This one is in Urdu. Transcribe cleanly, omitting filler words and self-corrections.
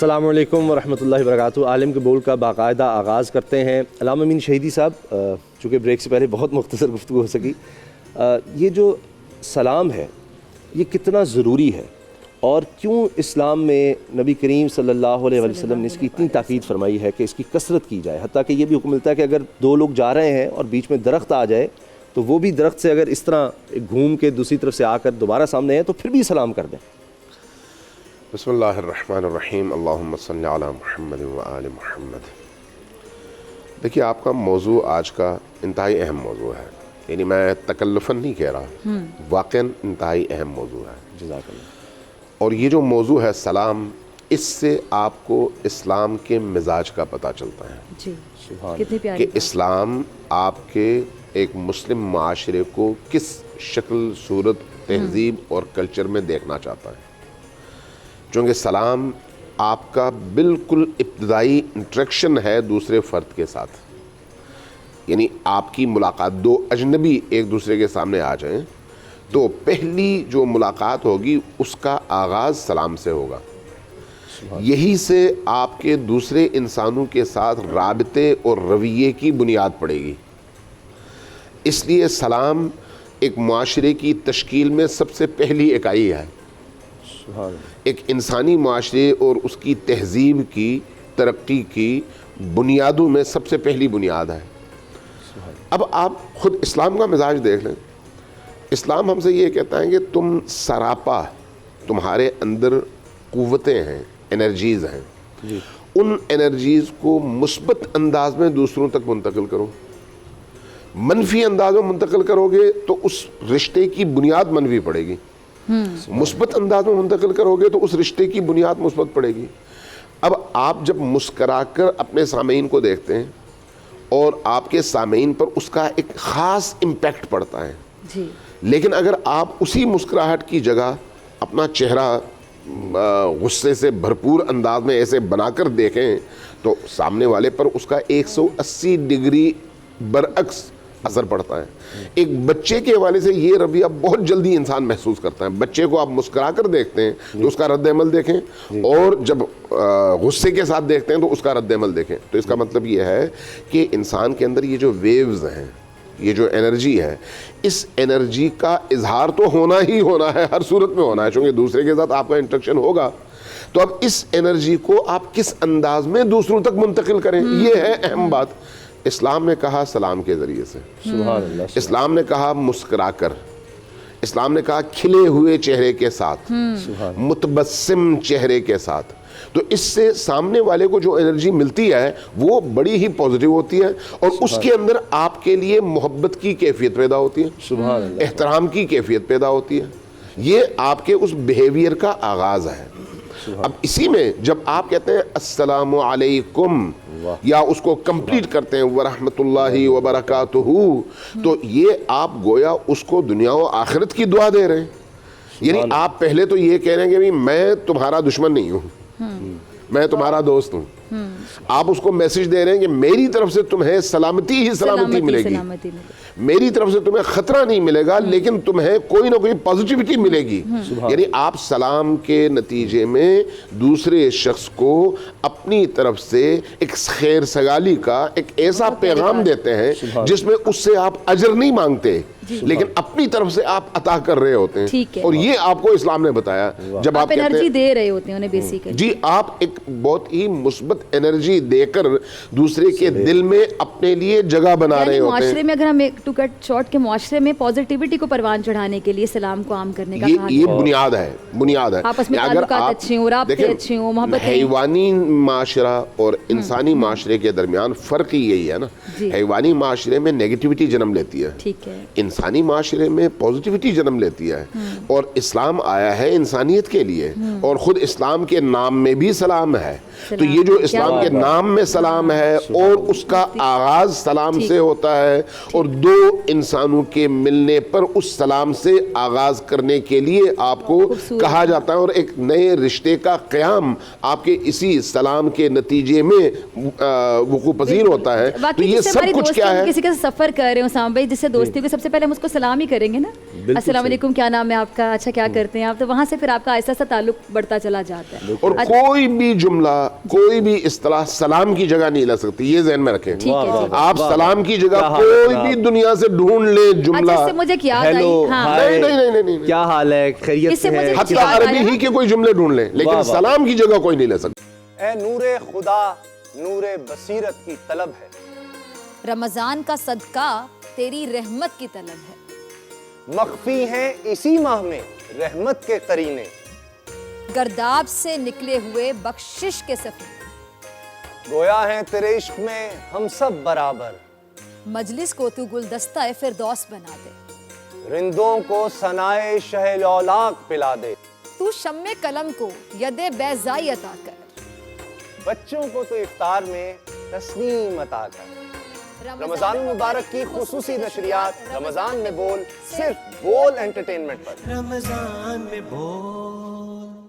السلام علیکم ورحمۃ اللہ وبرکاتہ۔ عالم کے بول کا باقاعدہ آغاز کرتے ہیں۔ علامہ امین شہیدی صاحب، چونکہ بریک سے پہلے بہت مختصر گفتگو ہو سکی، یہ جو سلام ہے یہ کتنا ضروری ہے اور کیوں اسلام میں نبی کریم صلی اللہ علیہ وسلم نے اس کی اتنی تاکید فرمائی ہے کہ اس کی کثرت کی جائے، حتیٰ کہ یہ بھی حکم ملتا ہے کہ اگر دو لوگ جا رہے ہیں اور بیچ میں درخت آ جائے تو وہ بھی درخت سے اگر اس طرح گھوم کے دوسری طرف سے آ کر دوبارہ سامنے ہیں تو پھر بھی سلام کر دیں۔ بسم اللہ الرحمن الرحیم، اللہم صلی علی محمد و آل محمد۔ دیکھیے، آپ کا موضوع آج کا انتہائی اہم موضوع ہے، یعنی میں تکلفاً نہیں کہہ رہا، واقعاً انتہائی اہم موضوع ہے۔ جزاک اللہ۔ اور یہ جو موضوع ہے سلام، اس سے آپ کو اسلام کے مزاج کا پتہ چلتا ہے جی سبحان کتنی پیاری کہ اسلام آپ کے ایک مسلم معاشرے کو کس شکل، صورت، تہذیب اور کلچر میں دیکھنا چاہتا ہے۔ چونکہ سلام آپ کا بالکل ابتدائی انٹریکشن ہے دوسرے فرد کے ساتھ، یعنی آپ کی ملاقات، دو اجنبی ایک دوسرے کے سامنے آ جائیں تو پہلی جو ملاقات ہوگی اس کا آغاز سلام سے ہوگا۔ یہی سے آپ کے دوسرے انسانوں کے ساتھ رابطے اور رویے کی بنیاد پڑے گی۔ اس لیے سلام ایک معاشرے کی تشکیل میں سب سے پہلی اکائی ہے، ایک انسانی معاشرے اور اس کی تہذیب کی ترقی کی بنیادوں میں سب سے پہلی بنیاد ہے۔ اب آپ خود اسلام کا مزاج دیکھ لیں۔ اسلام ہم سے یہ کہتا ہے کہ تم سراپا، تمہارے اندر قوتیں ہیں، انرجیز ہیں، ان انرجیز کو مثبت انداز میں دوسروں تک منتقل کرو۔ منفی انداز میں منتقل کرو گے تو اس رشتے کی بنیاد منفی پڑے گی، مثبت انداز میں منتقل کرو گے تو اس رشتے کی بنیاد مثبت پڑے گی۔ اب آپ جب مسکرا کر اپنے سامعین کو دیکھتے ہیں اور آپ کے سامعین پر اس کا ایک خاص امپیکٹ پڑتا ہے، جی، لیکن اگر آپ اسی مسکراہٹ کی جگہ اپنا چہرہ غصے سے بھرپور انداز میں ایسے بنا کر دیکھیں تو سامنے والے پر اس کا 180 ڈگری برعکس اثر پڑتا ہے۔ ایک بچے کے حوالے سے یہ رویہ بہت جلدی انسان محسوس کرتا ہے۔ بچے کو آپ مسکرا کر دیکھتے ہیں تو اس کا رد عمل دیکھیں، اور جب غصے کے ساتھ دیکھتے ہیں تو اس کا رد عمل دیکھیں۔ تو اس کا مطلب یہ ہے کہ انسان کے اندر یہ جو ویوز ہیں، یہ جو انرجی ہے، اس انرجی کا اظہار تو ہونا ہی ہونا ہے، ہر صورت میں ہونا ہے، چونکہ دوسرے کے ساتھ آپ کا انٹریکشن ہوگا۔ تو اب اس انرجی کو آپ کس انداز میں دوسروں تک منتقل کریں، یہ ہے اہم بات۔ اسلام نے کہا سلام کے ذریعے سے، سبحان اللہ۔ اسلام نے کہا مسکرا کر، اسلام نے کہا کھلے ہوئے چہرے کے ساتھ، متبسم چہرے کے ساتھ۔ تو اس سے سامنے والے کو جو انرجی ملتی ہے وہ بڑی ہی پازیٹیو ہوتی ہے، اور اس کے اندر آپ کے لیے محبت کی کیفیت پیدا ہوتی ہے، سبحان اللہ۔ احترام کی کیفیت پیدا ہوتی ہے۔ یہ آپ کے اس بیہیویئر کا آغاز ہے۔ اب اسی میں جب آپ کہتے ہیں السلام علیکم، یا اس کو کمپلیٹ کرتے ہیں ورحمۃ اللہ وبرکاتہ، تو یہ آپ گویا اس کو دنیا و آخرت کی دعا دے رہے ہیں۔ یعنی آپ پہلے تو یہ کہہ رہے ہیں کہ میں تمہارا دشمن نہیں ہوں، میں تمہارا دوست ہوں۔ آپ اس کو میسج دے رہے ہیں کہ میری طرف سے تمہیں سلامتی ہی سلامتی ملے گی، میری طرف سے تمہیں خطرہ نہیں ملے گا، لیکن تمہیں کوئی نہ کوئی پازیٹیوٹی ملے گی۔ یعنی آپ سلام کے نتیجے میں دوسرے شخص کو اپنی طرف سے ایک خیر سگالی کا ایک ایسا پیغام دیتے ہیں جس میں اس سے آپ اجر نہیں مانگتے، لیکن اپنی طرف سے آپ عطا کر رہے ہوتے ہیں، اور یہ آپ کو اسلام نے بتایا۔ جب آپ انرجی دے رہے ہوتے ہیں انہیں بیسیکلی، جی، آپ ایک بہت ہی مثبت انرجی دے کر دوسرے کے دل میں اپنے لیے جگہ بنا رہے ہوتے ہیں۔ معاشرے میں اگر ہم ٹو کٹ شارٹ کے معاشرے میں پازیٹیوٹی کو پروان چڑھانے کے لیے سلام کو عام کرنے کا یہ بنیاد ہے، بنیاد ہے۔ آپس میں تعلقات اچھے ہوں، رابطے اچھے ہوں، محبت۔ حیوانی معاشرہ اور انسانی معاشرے کے درمیان فرق ہی یہی ہے نا۔ حیوانی معاشرے میں نیگیٹیوٹی جنم لیتی ہے، ٹھیک ہے، انسانی معاشرے میں پازیٹیوٹی جنم لیتی ہے، اور اسلام آیا ہے انسانیت کے لیے، اور خود اسلام کے نام میں بھی سلام ہے۔ تو یہ جو اسلام کے نام میں سلام ہے اور اس کا آغاز سلام سے ہوتا ہے، اور دو انسانوں کے ملنے پر اس سلام سے آغاز کرنے کے لیے آپ کو کہا جاتا ہے، اور ایک نئے رشتے کا قیام آپ کے اسی سلام کے نتیجے میں وقوع پذیر ہوتا ہے۔ تو یہ سب کچھ کیا ہے؟ کسی کا سفر کر رہے ہوں سام بھائی، جس سے دوستی کو سب سے پہلے پہلے ہم اس کو سلام ہی کریں گے نا, السلام علیکم, کیا نام ہے آپ کا, اچھا کیا کرتے ہیں آپ, تو وہاں سے پھر آپ کا ایسا ایسا تعلق بڑھتا چلا جاتا ہے. اور کوئی بھی جملہ, کوئی بھی اصطلاح سلام کی جگہ نہیں لے سکتی, یہ ذہن میں رکھیں. آپ سلام کی جگہ کوئی بھی دنیا سے ڈھونڈ لیں جملہ, اچھا, اس سے مجھے یاد آئی, ہاں نہیں, کیا حال ہے, خیریت سے ہیں, حتی عربی ہی کے کوئی جملے ڈھونڈ لیں, لیکن سلام کی جگہ کوئی نہیں لے سکتا. اے نور خدا, نور بصیرت کی طلب ہے, رمضان کا صدقہ تیری رحمت کی طلب ہے, مخفی ہیں اسی ماہ میں رحمت کے قرینے, گرداب سے نکلے ہوئے بخشش کے سفیر, گویا ہیں تیرے عشق میں ہم سب برابر, مجلس کو تو گلدستہ فردوس بنا دے, رندوں کو ثنائے شہ لولاک پلا دے, تو شمع قلم کو ید بیضائی عطا کر, بچوں کو تو افطار میں تسنیم عطا کر. رمضان المبارک کی خصوصی نشریات رمضان میں بول, صرف بول انٹرٹینمنٹ پر. رمضان میں بول.